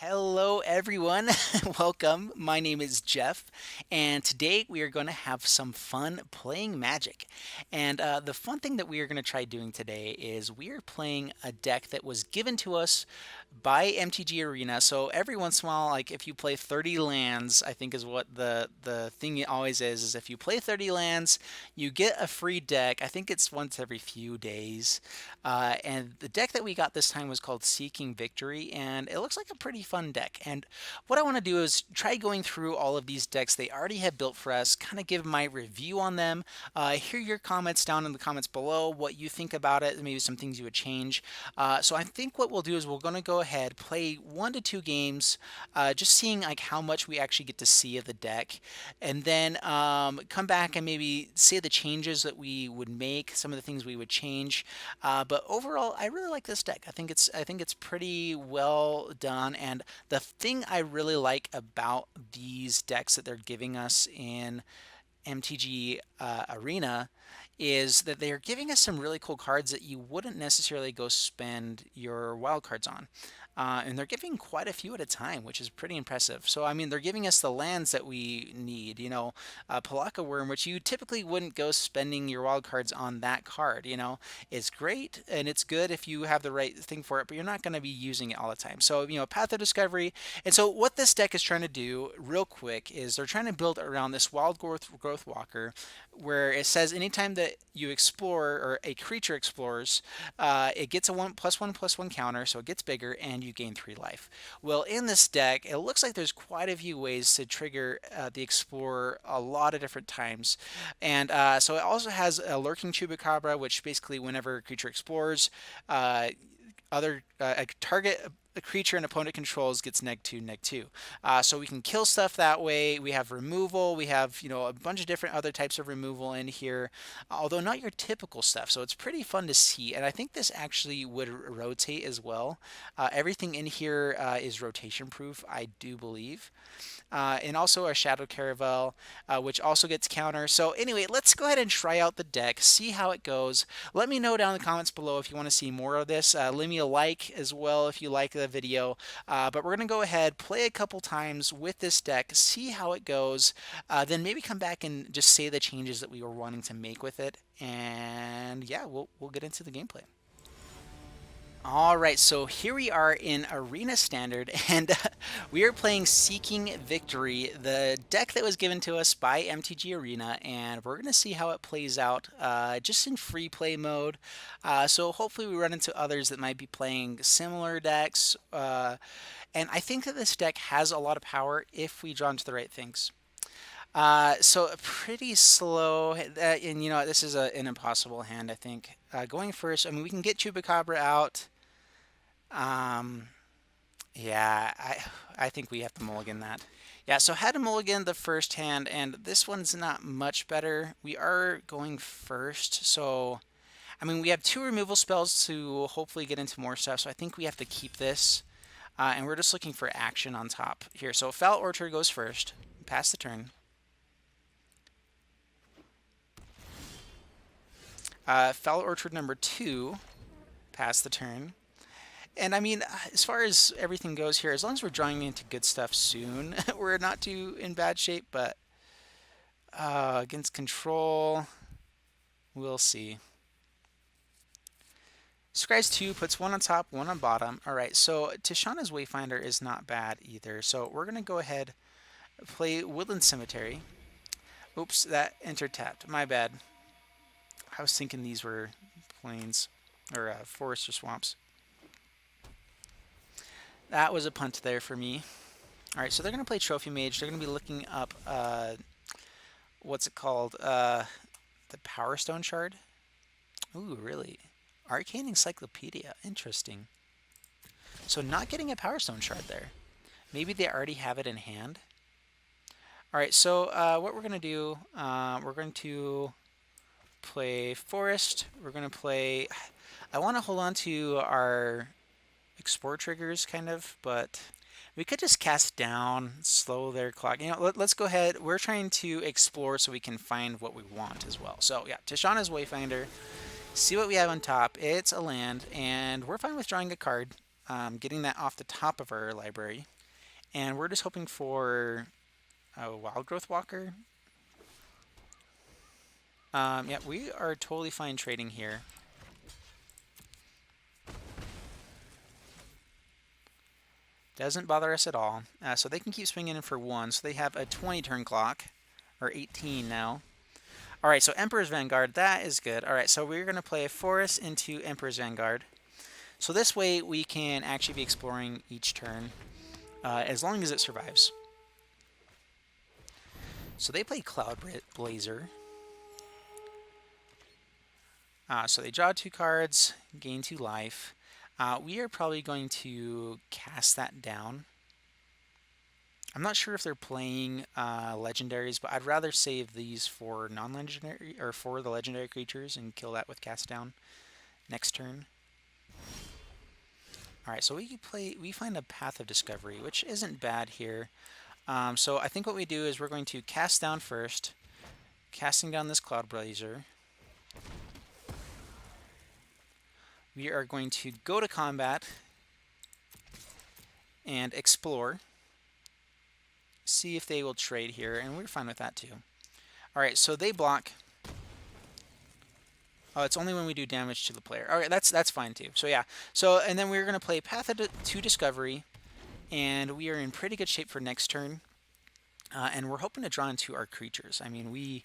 Hello, everyone. Welcome. My name is Jeff, and today we are going to have some fun playing Magic. And the fun thing that we are going to try doing today is we are playing a deck that was given to us by MTG Arena. So every once in a while, like if you play 30 lands, I think is what the thing always is if you play 30 lands, you get a free deck. I think it's once every few days. And the deck that we got this time was called Seeking Victory, and it looks like a pretty fun deck. And what I want to do is try going through all of these decks they already have built for us, kind of give my review on them, hear your comments down in the comments below, what you think about it, maybe some things you would change. So I think what we'll do is we're going to go ahead, play 1 to 2 games, just seeing like how much we actually get to see of the deck, and then come back and maybe say the changes that we would make, some of the things we would change. But overall, I really like this deck. I think it's pretty well done, and the thing I really like about these decks that they're giving us in MTG Arena is that they are giving us some really cool cards that you wouldn't necessarily go spend your wild cards on. And they're giving quite a few at a time, which is pretty impressive. So, I mean, they're giving us the lands that we need, Pelakka Wurm, which you typically wouldn't go spending your wild cards on that card, It's great and it's good if you have the right thing for it, but you're not going to be using it all the time. So, Path of Discovery. And so, what this deck is trying to do, real quick, is they're trying to build around this Wildgrowth Walker, where it says anytime that you explore or a creature explores, it gets a 1+1/+1 counter, so it gets bigger, and you gain 3 life. Well, in this deck, it looks like there's quite a few ways to trigger the Explorer a lot of different times. And so it also has a Lurking Chupacabra, which basically, whenever a creature explores, a target a creature an opponent controls gets neg 2. So we can kill stuff that way. We have removal. We have a bunch of different other types of removal in here, although not your typical stuff. So it's pretty fun to see, and I think this actually would rotate as well. Everything in here is rotation proof, I do believe. And also a Shadow Caravel, which also gets counter. So anyway, let's go ahead and try out the deck, see how it goes. Let me know down in the comments below if you want to see more of this. Leave me a like as well if you like the video. But we're going to go ahead, play a couple times with this deck, see how it goes, then maybe come back and just say the changes that we were wanting to make with it. And yeah, we'll get into the gameplay. All right, so here we are in Arena Standard, and we are playing Seeking Victory, the deck that was given to us by MTG Arena, and we're going to see how it plays out just in free play mode. So hopefully we run into others that might be playing similar decks, and I think that this deck has a lot of power if we draw into the right things. So pretty slow, and this is an impossible hand, I think. Going first, I mean, we can get Chupacabra out. Um, yeah, I think we have to mulligan that. Yeah, so had to mulligan the first hand, and this one's not much better. We are going first, so I mean, we have 2 removal spells to hopefully get into more stuff, so I think we have to keep this. And we're just looking for action on top here. So Foul Orchard goes first. Pass the turn. Foul Orchard number 2. Pass the turn. And I mean, as far as everything goes here, as long as we're drawing into good stuff soon, we're not too in bad shape, but against control, we'll see. Scries 2 puts 1 on top, 1 on bottom. All right, so Tishana's Wayfinder is not bad either. So we're going to go ahead play Woodland Cemetery. Oops, that entered tapped. My bad. I was thinking these were plains or forests or swamps. That was a punt there for me. All right, so they're going to play Trophy Mage. They're going to be looking up, what's it called? The Power Stone Shard. Ooh, really? Arcane Encyclopedia. Interesting. So not getting a Power Stone Shard there. Maybe they already have it in hand. All right, so what we're going to do, we're going to play Forest. We're going to play... I want to hold on to our Explore triggers, kind of, but we could just cast down, slow their clock. Let's go ahead. We're trying to explore so we can find what we want as well. So yeah, Tishana's Wayfinder. See what we have on top. It's a land, and we're fine with drawing a card. getting that off the top of our library. And we're just hoping for a Wildgrowth Walker. Yeah, we are totally fine trading here. Doesn't bother us at all. So they can keep swinging in for 1. So they have a 20 turn clock, or 18 now. All right, so Emperor's Vanguard, that is good. All right, so we're going to play a Forest into Emperor's Vanguard. So this way we can actually be exploring each turn as long as it survives. So they play Cloud Blazer. So they draw 2 cards, gain 2 life. We are probably going to cast that down. I'm not sure if they're playing legendaries, but I'd rather save these for non-legendary or for the legendary creatures and kill that with cast down next turn. All right, so we find a Path of Discovery, which isn't bad here. So I think what we do is we're going to cast down first, casting down this Cloud Blazer. We are going to go to combat and explore. See if they will trade here, and we're fine with that too. All right, so they block. Oh, it's only when we do damage to the player. All right, that's fine too. So yeah, so and then we're going to play Path to Discovery, and we are in pretty good shape for next turn. And we're hoping to draw into our creatures. I mean, we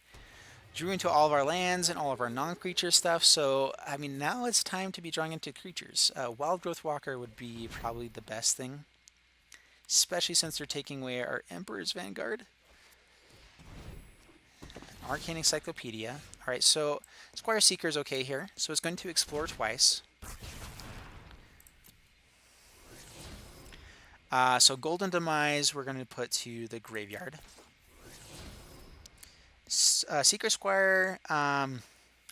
drew into all of our lands and all of our non-creature stuff, so I mean, now it's time to be drawing into creatures. Wildgrowth Walker would be probably the best thing, especially since they're taking away our Emperor's Vanguard. Arcane Encyclopedia. All right, so Squire Seeker is okay here, so it's going to explore twice. So Golden Demise we're going to put to the graveyard. Seekers Squire, I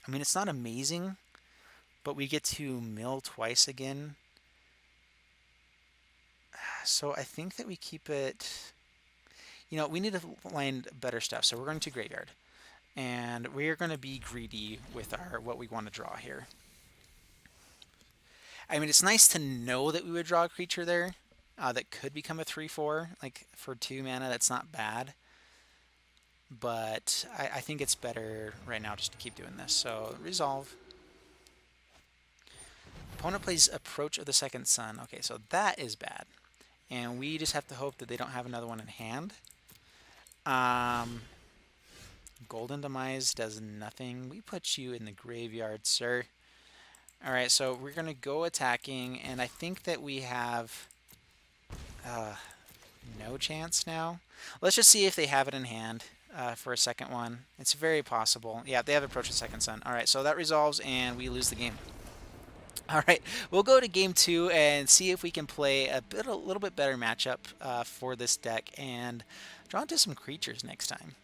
mean, it's not amazing, but we get to mill twice again. So I think that we keep it... You know, we need to find better stuff, so we're going to graveyard. And we're going to be greedy with what we want to draw here. I mean, it's nice to know that we would draw a creature there that could become a 3/4, like for 2 mana. That's not bad. But I think it's better right now just to keep doing this. So, resolve. Opponent plays Approach of the Second Sun. Okay, so that is bad. And we just have to hope that they don't have another one in hand. Golden Demise does nothing. We put you in the graveyard, sir. Alright, so we're going to go attacking, and I think that we have no chance now. Let's just see if they have it in hand for a second one. It's very possible. Yeah, they have Approach the Second Sun. Alright, so that resolves, and we lose the game. Alright, we'll go to game 2 and see if we can play a little bit better matchup for this deck and draw into some creatures next time.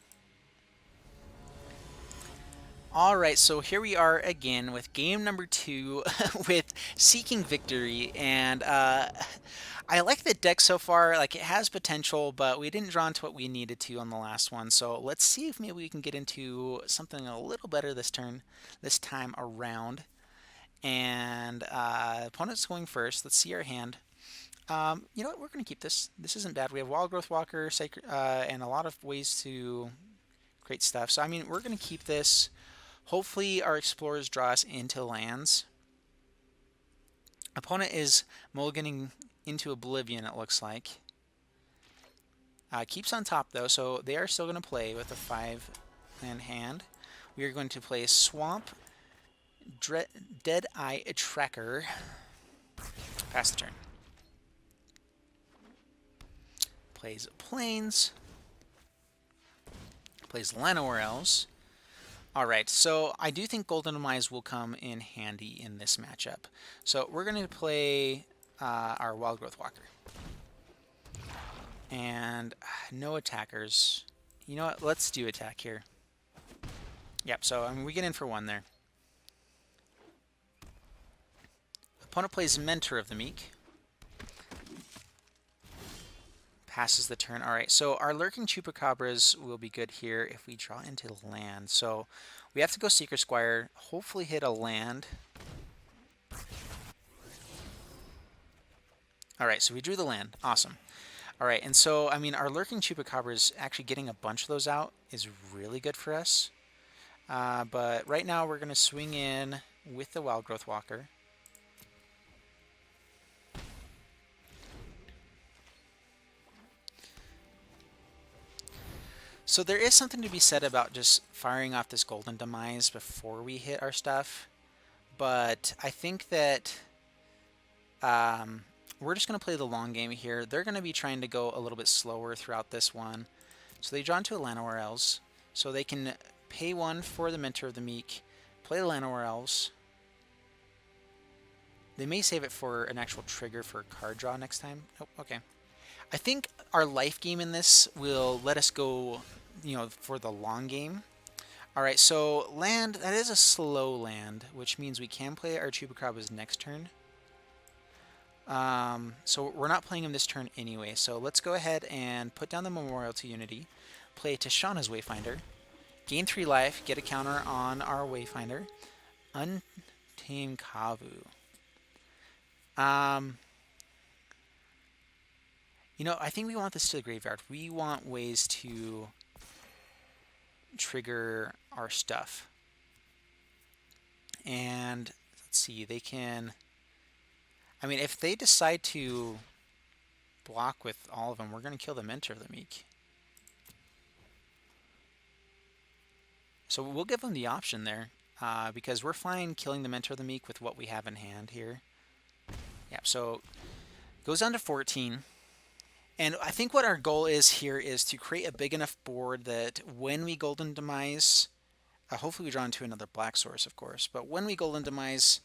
Alright, so here we are again with game number 2 with Seeking Victory, and I like the deck so far. Like, it has potential, but we didn't draw into what we needed to on the last one, so let's see if maybe we can get into something a little better this time around. And opponent's going first. Let's see our hand. You know what? We're going to keep this. This isn't bad. We have Wildgrowth Walker, and a lot of ways to create stuff. So, I mean, we're going to keep this. Hopefully, our explorers draw us into lands. Opponent is mulliganing into Oblivion, it looks like. Keeps on top, though, so they are still going to play with a 5-land hand. We are going to play Swamp, Deadeye Tracker. Pass the turn. Plays Plains. Plays Llanowar. Alright, so I do think Golden Demise will come in handy in this matchup. So we're going to play our Wildgrowth Walker. And no attackers. You know what? Let's do attack here. Yep, so I mean, we get in for 1 there. Opponent plays Mentor of the Meek. Passes the turn. Alright, so our Lurking Chupacabras will be good here if we draw into land. So we have to go Seekers Squire, hopefully hit a land. All right, so we drew the land. Awesome. All right, and so, I mean, our Lurking Chupacabra is actually getting a bunch of those out is really good for us. But right now we're going to swing in with the Wildgrowth Walker. So there is something to be said about just firing off this Golden Demise before we hit our stuff. But I think that we're just going to play the long game here. They're going to be trying to go a little bit slower throughout this one. So they draw into a Llanowar Elves. So they can pay 1 for the Mentor of the Meek, play the Llanowar Elves. They may save it for an actual trigger for card draw next time. Oh, okay. I think our life game in this will let us go, for the long game. All right, so land, that is a slow land, which means we can play our Chupacabra's next turn. So we're not playing him this turn anyway, so let's go ahead and put down the Memorial to Unity, play Tishana's Wayfinder, gain 3 life, get a counter on our Wayfinder, Untamed Kavu. I think we want this to the graveyard. We want ways to trigger our stuff. And let's see, they can... I mean, if they decide to block with all of them, we're going to kill the Mentor of the Meek. So we'll give them the option there, because we're fine killing the Mentor of the Meek with what we have in hand here. Yeah, so goes down to 14. And I think what our goal is here is to create a big enough board that when we Golden Demise, hopefully we draw into another black source, of course, but when we Golden Demise,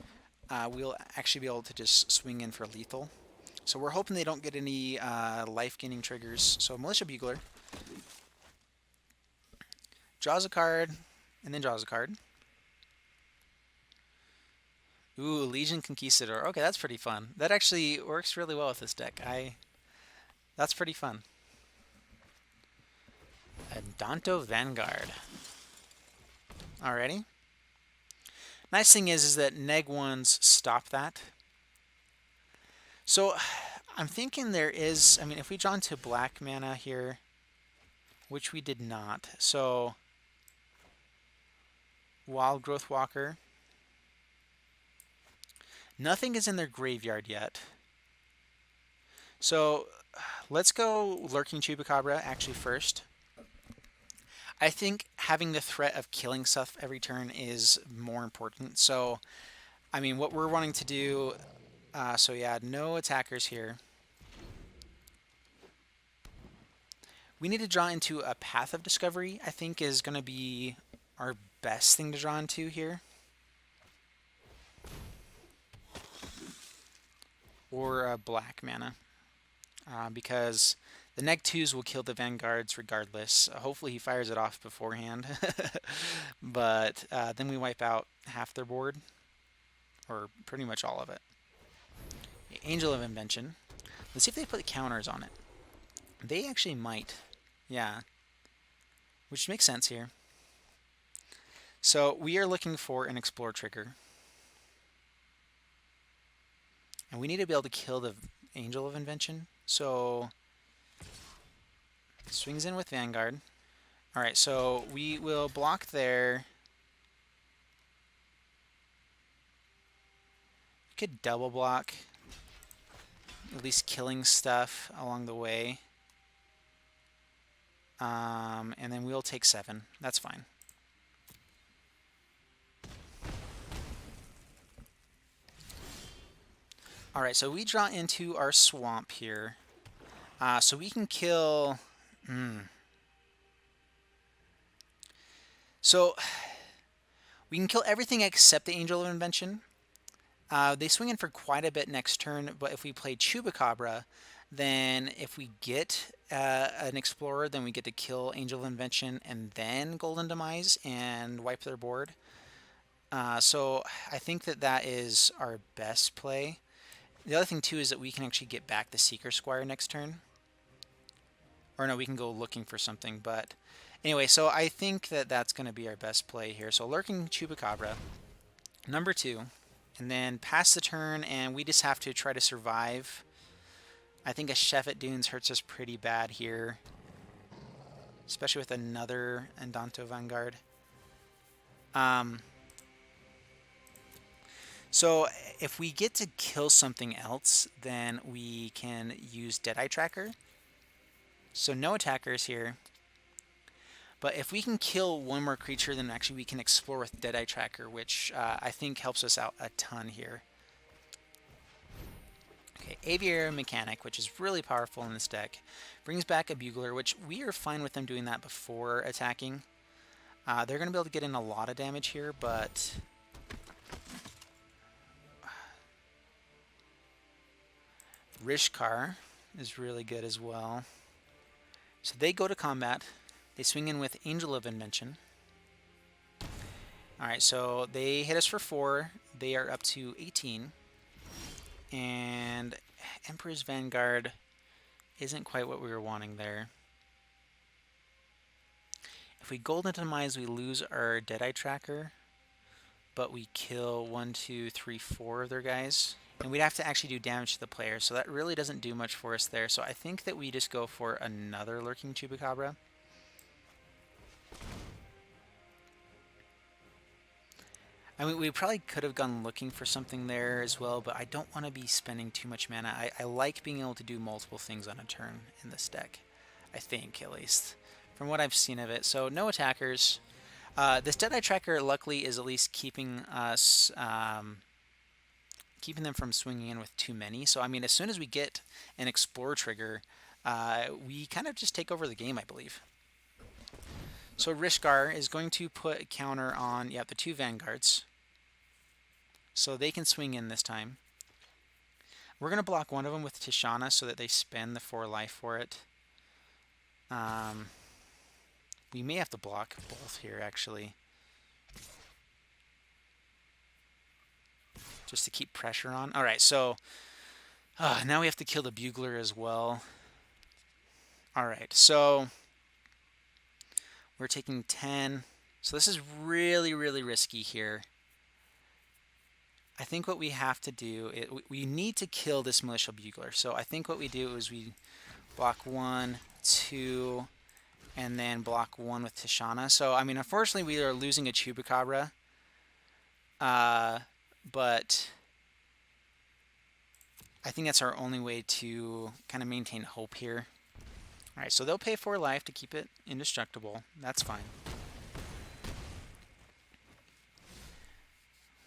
we'll actually be able to just swing in for lethal. So we're hoping they don't get any life-gaining triggers. So Militia Bugler draws a card, and then draws a card. Ooh, Legion Conquistador. Okay, that's pretty fun. That actually works really well with this deck. That's pretty fun. Danto Vanguard. Alrighty. Nice thing is that neg ones stop that. So I'm thinking there is, I mean, if we draw into black mana here, which we did not. So Wildgrowth Walker. Nothing is in their graveyard yet. So let's go Lurking Chupacabra actually first. I think having the threat of killing stuff every turn is more important. So, I mean, what we're wanting to do, so yeah, no attackers here. We need to draw into a Path of Discovery, I think is going to be our best thing to draw into here. Or a black mana. Because the neg 2s will kill the Vanguards regardless. Hopefully he fires it off beforehand. But then we wipe out half their board. Or pretty much all of it. Angel of Invention. Let's see if they put counters on it. They actually might. Yeah. Which makes sense here. So we are looking for an Explore trigger. And we need to be able to kill the Angel of Invention. So swings in with Vanguard. Alright, so we will block there. We could double block. At least killing stuff along the way. And then we'll take 7. That's fine. Alright, so we draw into our swamp here. So we can kill... So we can kill everything except the Angel of Invention. They swing in for quite a bit next turn, but if we play Chupacabra, then if we get an Explorer, then we get to kill Angel of Invention and then Golden Demise and wipe their board. So I think that that is our best play. The other thing too is that we can actually get back the Seekers Squire next turn. Or no, we can go looking for something, but anyway, so I think that that's going to be our best play here. So Lurking Chupacabra, number 2, and then pass the turn, and we just have to try to survive I think a Chef at Dunes hurts us pretty bad here, especially with another Andante Vanguard. So if we get to kill something else, then we can use Deadeye Tracker. So no attackers here. But if we can kill one more creature, then actually we can explore with Deadeye Tracker, which I think helps us out a ton here. Okay, Aviary Mechanic, which is really powerful in this deck. Brings back a Bugler, which we are fine with them doing that before attacking. They're going to be able to get in a lot of damage here, but... Rishkar is really good as well. So they go to combat. They swing in with Angel of Invention. Alright, so they hit us for 4. They are up to 18. And Emperor's Vanguard isn't quite what we were wanting there. If we Golden Demise, we lose our Deadeye Tracker. But we kill 1, 2, 3, 4 of their guys. And we'd have to actually do damage to the player, so that really doesn't do much for us there. So I think that we just go for another Lurking Chupacabra. I mean, we probably could have gone looking for something there as well, but I don't want to be spending too much mana. I like being able to do multiple things on a turn in this deck. I think, at least, from what I've seen of it. So no attackers. This Deadeye Tracker, luckily, is at least keeping us... keeping them from swinging in with too many. So, I mean, as soon as we get an Explore trigger, we kind of just take over the game, I believe. So Rishkar is going to put a counter on, the 2 Vanguards. So they can swing in this time. We're going to block one of them with Tishana so that they spend the 4 life for it. We may have to block both here, actually. Just to keep pressure on. Alright, so now we have to kill the Bugler as well. Alright, so we're taking 10. So this is really, really risky here. I think what we have to do, we need to kill this Militia Bugler. So I think what we do is we block 1, 2, and then block 1 with Tishana. So, I mean, unfortunately, we are losing a Chupacabra. But I think that's our only way to kind of maintain hope here. Alright, so they'll pay 4 life to keep it indestructible. That's fine.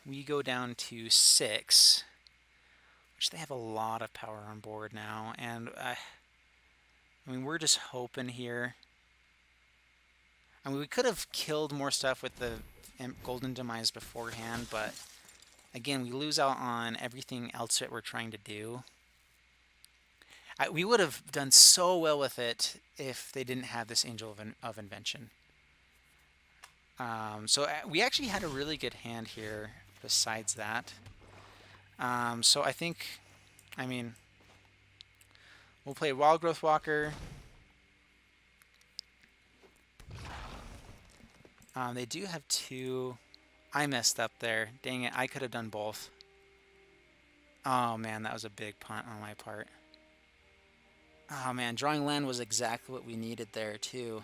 We go down to 6, which they have a lot of power on board now. And, I mean, we're just hoping here. I mean, we could have killed more stuff with the Golden Demise beforehand, but... Again, we lose out on everything else that we're trying to do. We would have done so well with it if they didn't have this Angel of Invention. So we actually had a really good hand here besides that. So I think, I mean, we'll play Wildgrowth Walker. They do have 2... I messed up there. Dang it, I could have done both. Oh man, that was a big punt on my part. Oh man, drawing land was exactly what we needed there too.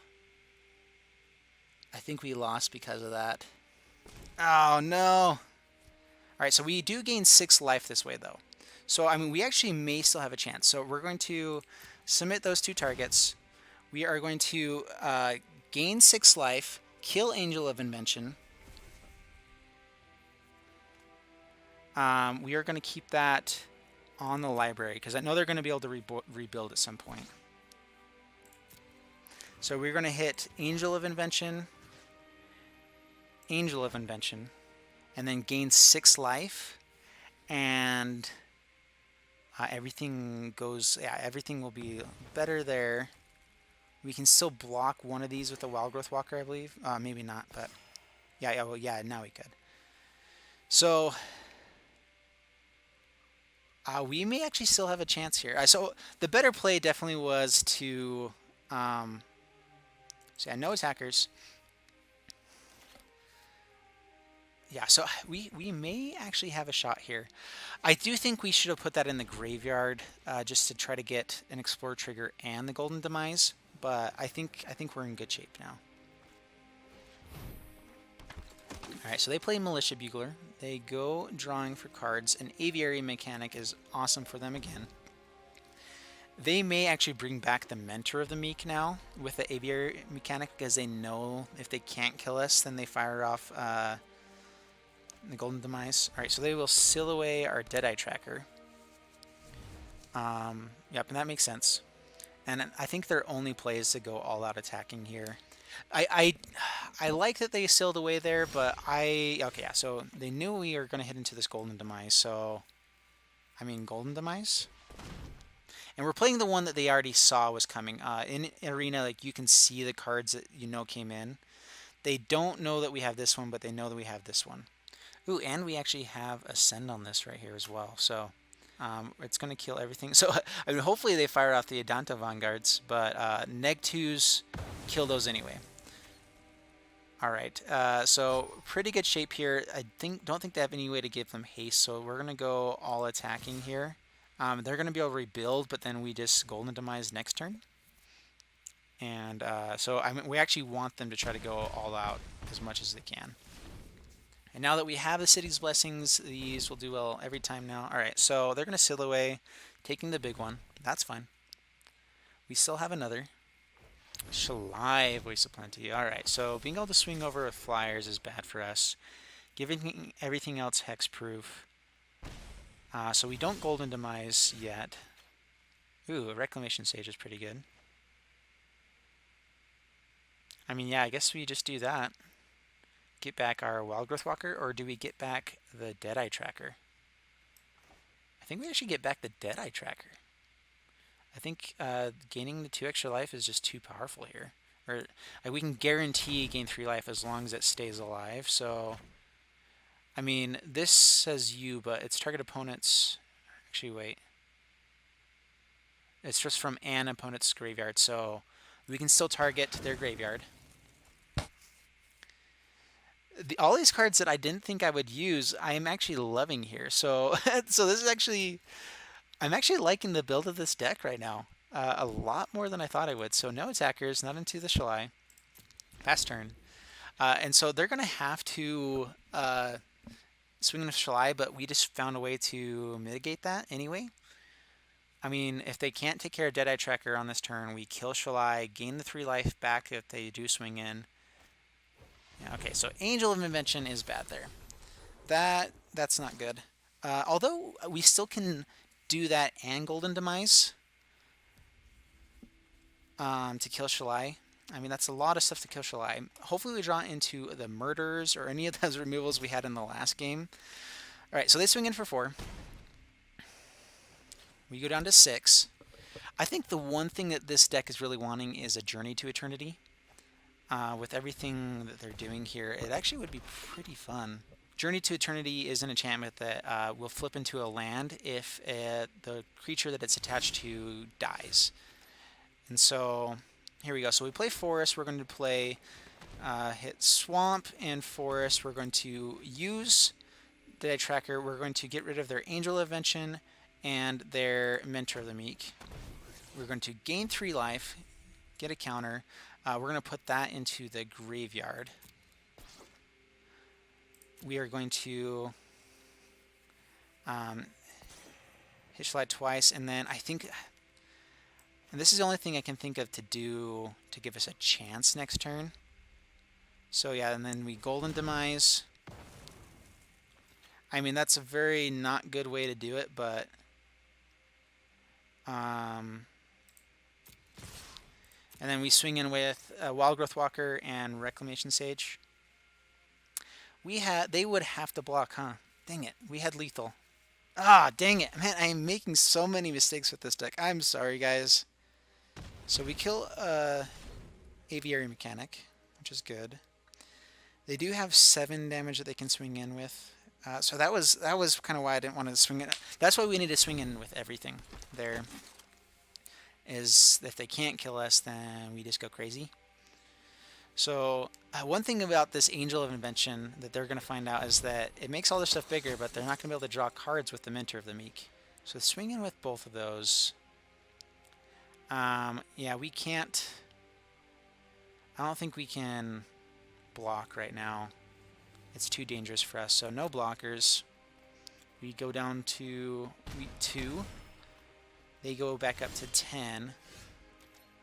I think we lost because of that. Oh no! Alright, so we do gain 6 life this way though. So, I mean, we actually may still have a chance. So we're going to submit those 2 targets. We are going to gain 6 life, kill Angel of Invention. We are going to keep that on the library because I know they're going to be able to rebuild at some point. So we're going to hit Angel of Invention, and then gain 6 life, and everything goes, everything will be better there. We can still block one of these with a Wildgrowth Walker, I believe. Maybe not, but yeah, now we could. So... we may actually still have a chance here. So the better play definitely was to... so yeah, no attackers. Yeah, so we may actually have a shot here. I do think we should have put that in the graveyard just to try to get an Explorer trigger and the Golden Demise, but I think we're in good shape now. All right, so they play Militia Bugler. They go drawing for cards. An Aviary Mechanic is awesome for them again. They may actually bring back the Mentor of the Meek now with the Aviary Mechanic because they know if they can't kill us, then they fire off the Golden Demise. All right, so they will seal away our Deadeye Tracker. Yep, and that makes sense. And I think their only play is to go all out attacking here. I like that they sealed away there, but okay, yeah, so they knew we were going to hit into this Golden Demise, so I mean Golden Demise? And we're playing the one that they already saw was coming. In Arena, like you can see the cards that you know came in. They don't know that we have this one, but they know that we have this one. Ooh, and we actually have Ascend on this right here as well, so it's going to kill everything. So I mean, hopefully they fire off the Adanta Vanguards, but Neg 2s kill those anyway. All right, so pretty good shape here. I don't think they have any way to give them haste, so we're going to go all attacking here. They're going to be able to rebuild, but then we just Golden Demise next turn. And so I mean, we actually want them to try to go all out as much as they can. And now that we have the City's Blessings, these will do well every time now. All right, so they're going to seal away, taking the big one. That's fine. We still have another. Shalai, Voice of Plenty. All right, so being able to swing over with flyers is bad for us. Giving everything else hexproof. So we don't Golden Demise yet. Ooh, a Reclamation Sage is pretty good. I mean, yeah, I guess we just do that. Get back our Wildgrowth Walker, or do we get back the Deadeye Tracker? I think we actually get back the Deadeye Tracker. I think gaining the 2 extra life is just too powerful here. Or we can guarantee gain 3 life as long as it stays alive. So, I mean, this says you, but it's target opponents. Actually, wait. It's just from an opponent's graveyard, so we can still target their graveyard. All these cards that I didn't think I would use, I am actually loving here. So, so this is actually, I'm actually liking the build of this deck right now. A lot more than I thought I would. So no attackers, not into the Shalai. Pass turn. And so they're going to have to swing with Shalai, but we just found a way to mitigate that anyway. I mean, if they can't take care of Deadeye Tracker on this turn, we kill Shalai, gain the 3 life back if they do swing in. Yeah, okay, so Angel of Invention is bad there. That's not good. Although we still can do that and Golden Demise to kill Shalai. I mean, that's a lot of stuff to kill Shalai. Hopefully we draw into the Murders or any of those removals we had in the last game. All right, so they swing in for 4. We go down to 6. I think the one thing that this deck is really wanting is a Journey to Eternity. With everything that they're doing here, it actually would be pretty fun. Journey to Eternity is an enchantment that will flip into a land if the creature that it's attached to dies. And so, here we go. So we play Forest. We're going to play hit Swamp and Forest. We're going to use Deadeye Tracker. We're going to get rid of their Angel of Invention and their Mentor of the Meek. We're going to gain 3 life, get a counter. We're going to put that into the graveyard. We are going to hit Shalai twice, and then I think, and this is the only thing I can think of to do to give us a chance next turn. So yeah, and then we Golden Demise. I mean, that's a very not good way to do it, but and then we swing in with Wildgrowth Walker and Reclamation Sage. They would have to block, huh? Dang it, we had lethal. Ah, dang it, man! I'm making so many mistakes with this deck. I'm sorry, guys. So we kill Aviary Mechanic, which is good. They do have 7 damage that they can swing in with. So that was kind of why I didn't want to swing it. That's why we need to swing in with everything there. Is if they can't kill us, then we just go crazy. So one thing about this Angel of Invention that they're going to find out is that it makes all their stuff bigger, but they're not going to be able to draw cards with the Mentor of the Meek. So swinging with both of those. Yeah, we can't... I don't think we can block right now. It's too dangerous for us, so no blockers. We go down to week 2. They go back up to 10.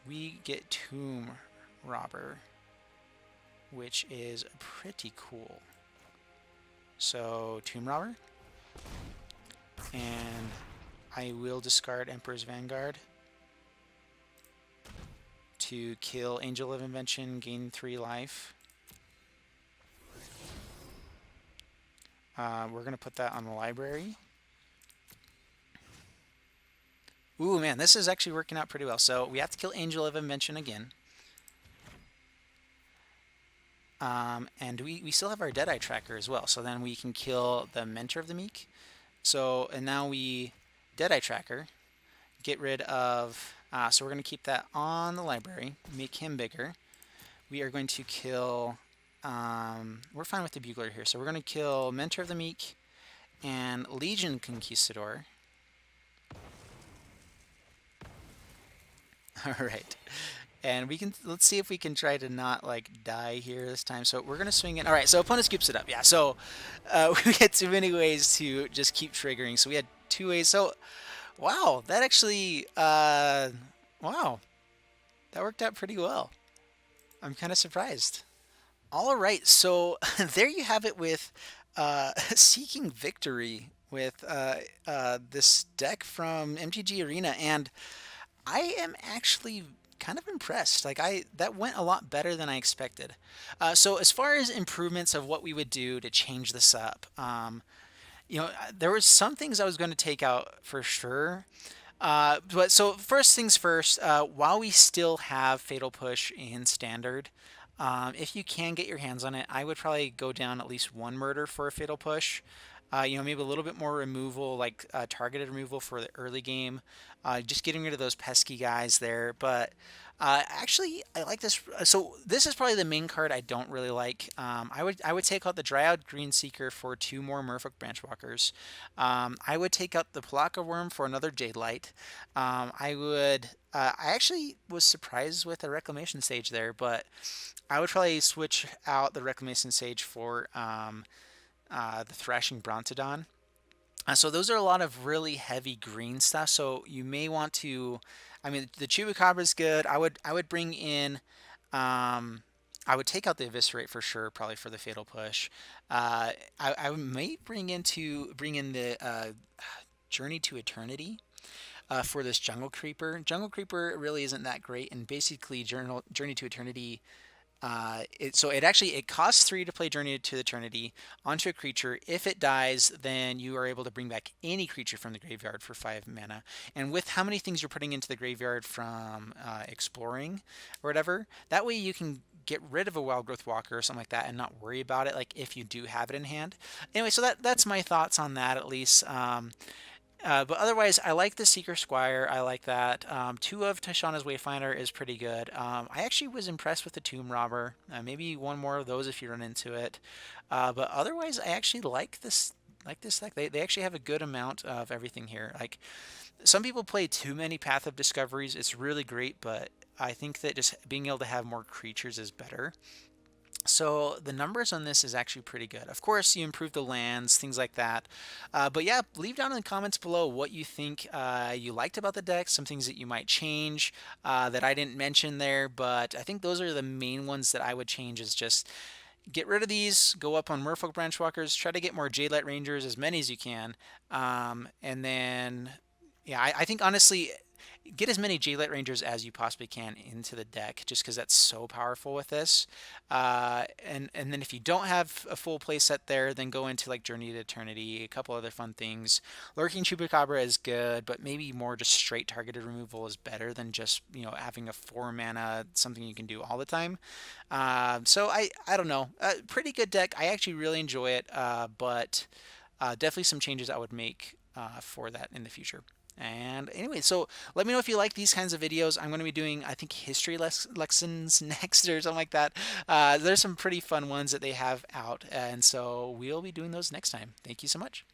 We get Tomb Robber, which is pretty cool. So, Tomb Robber. And I will discard Emperor's Vanguard to kill Angel of Invention, gain 3 life. We're going to put that on the library. Ooh, man, this is actually working out pretty well. So we have to kill Angel of Invention again. And we still have our Deadeye Tracker as well. So then we can kill the Mentor of the Meek. So, and now we Deadeye Tracker, get rid of... so we're going to keep that on the library, make him bigger. We are going to kill... we're fine with the Bugler here. So we're going to kill Mentor of the Meek and Legion Conquistador. Alright. And we can, let's see if we can try to not like die here this time. So we're going to swing in. Alright, so opponent scoops it up. Yeah, so we had too many ways to just keep triggering. So we had 2 ways. So, wow, that actually, wow, that worked out pretty well. I'm kind of surprised. Alright, so there you have it with Seeking Victory with this deck from MTG Arena. And I am actually kind of impressed. Like that went a lot better than I expected. So as far as improvements of what we would do to change this up, you know, there was some things I was going to take out for sure. But so first things first, while we still have Fatal Push in Standard, if you can get your hands on it, I would probably go down at least 1 murder for a Fatal Push. You know, maybe a little bit more removal, like targeted removal for the early game. Just getting rid of those pesky guys there. But actually, I like this. So this is probably the main card I don't really like. I would take out the Dryad Green Seeker for 2 more Merfolk Branchwalkers. I would take out the Pelakka Wurm for another Jadelight. I would. I actually was surprised with the Reclamation Sage there, but I would probably switch out the Reclamation Sage for the Thrashing Brontodon. So those are a lot of really heavy green stuff. So you may want to, I mean, the Chupacabra is good. I would bring in, I would take out the Eviscerate for sure, probably for the Fatal Push. I may bring in the Journey to Eternity. For this Jungle Creeper. Jungle Creeper really isn't that great, and basically Journey to Eternity. So it costs 3 to play Journey to Eternity onto a creature. If it dies, then you are able to bring back any creature from the graveyard for 5 mana. And with how many things you're putting into the graveyard from exploring or whatever, that way you can get rid of a Wildgrowth Walker or something like that and not worry about it, like if you do have it in hand. Anyway, so that's my thoughts on that at least. But otherwise, I like the Seekers Squire. I like that. 2 of Tishana's Wayfinder is pretty good. I actually was impressed with the Tomb Robber. Maybe 1 more of those if you run into it. But otherwise, I actually like this deck. They actually have a good amount of everything here. Like some people play too many Path of Discoveries. It's really great, but I think that just being able to have more creatures is better. So the numbers on this is actually pretty good. Of course, you improve the lands, things like that. But yeah, leave down in the comments below what you think you liked about the deck, some things that you might change that I didn't mention there. But I think those are the main ones that I would change is just get rid of these, go up on Merfolk Branchwalkers, try to get more Jadelight Rangers, as many as you can. And then, yeah, I think honestly, get as many Jadelight Rangers as you possibly can into the deck, just because that's so powerful with this. And then if you don't have a full play set there, then go into like Journey to Eternity, a couple other fun things. Lurking Chupacabra is good, but maybe more just straight targeted removal is better than just, you know, having a 4 mana, something you can do all the time. So I don't know. Pretty good deck. I actually really enjoy it, but definitely some changes I would make for that in the future. And anyway, so let me know if you like these kinds of videos. I'm going to be doing, I think, history lessons next or something like that. There's some pretty fun ones that they have out, and so we'll be doing those next time. Thank you so much.